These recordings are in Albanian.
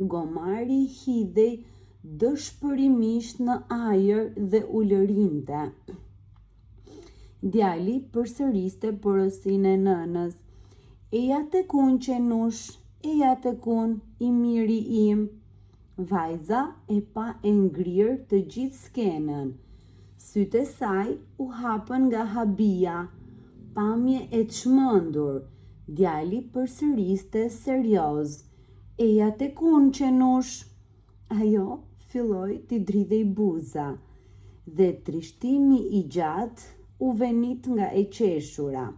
Gomari hidhej dëshpërimisht në ajër dhe u lërinte. Djali përsëriste porosinë e nënës. Eja tek unë qenush, eja tek unë, i miri im. Vajza e pa e ngrirë të gjithë skenën. Sytë e saj u hapën nga habia, pamje e çmendur. Djali përsëriste serioz. Eja tek unë qenush. Ajo filloi t'i dridhej buza dhe trishtimi i gjatë u venit nga e qeshura.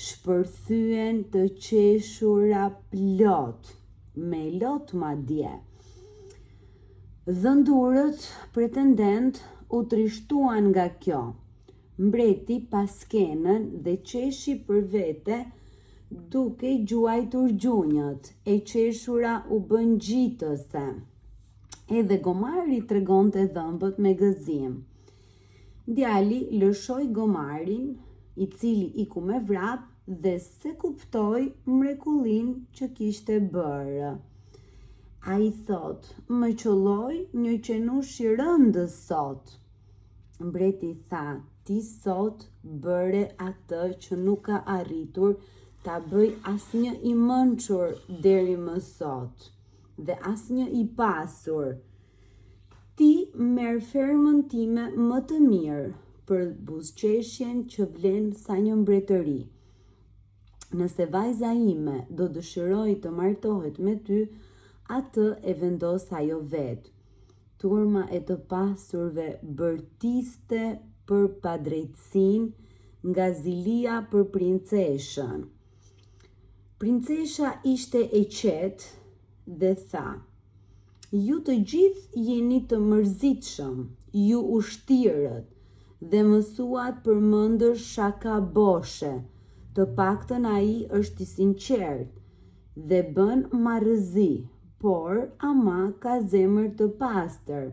Shpërthyen të qeshura plot, me lot madje. Dhëndurët pretendent u trishtuan nga kjo. Mbreti pas skenën dhe qeshi për vete duke i gjuajtur gjunjët. E qeshura u bën gjitëse. Edhe gomari tregonte dhëmbët me gëzim. Djali lëshoi gomarin, i cili iku me vrap dhe se kuptoi mrekullinë që kishte bërë. Ai thot, më qolloi një qenush i rëndës sot. Mbreti tha, ti sot bëre atë që nuk ka arritur ta bëj asnjë i mençur deri më sot, dhe asnjë i pasur. Ti merr fermën time më të mirë për buzëqeshjen që vlen sa një mbretëri. Nëse vajza ime do dëshiroj të martohet me ty, atë e vendos ajo vetë. Turma e të pasurve bërtiste për padrejtësinë nga zilia për princeshën. Princesha ishte e qetë dhe tha, ju të gjithë jeni të mërzitshëm, ju ushtirët, dhe mësuat përmendër shaka boshe, të paktën ai është i sinqert dhe bën marrëzi, por ama ka zemër të pastër.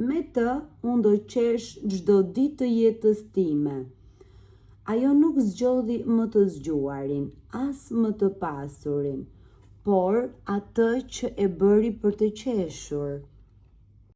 Me të unë do qesh çdo ditë të jetës time. Ajo nuk zgjodhi më të zgjuarin, as më të pasurin, por atë që e bëri për të qeshur.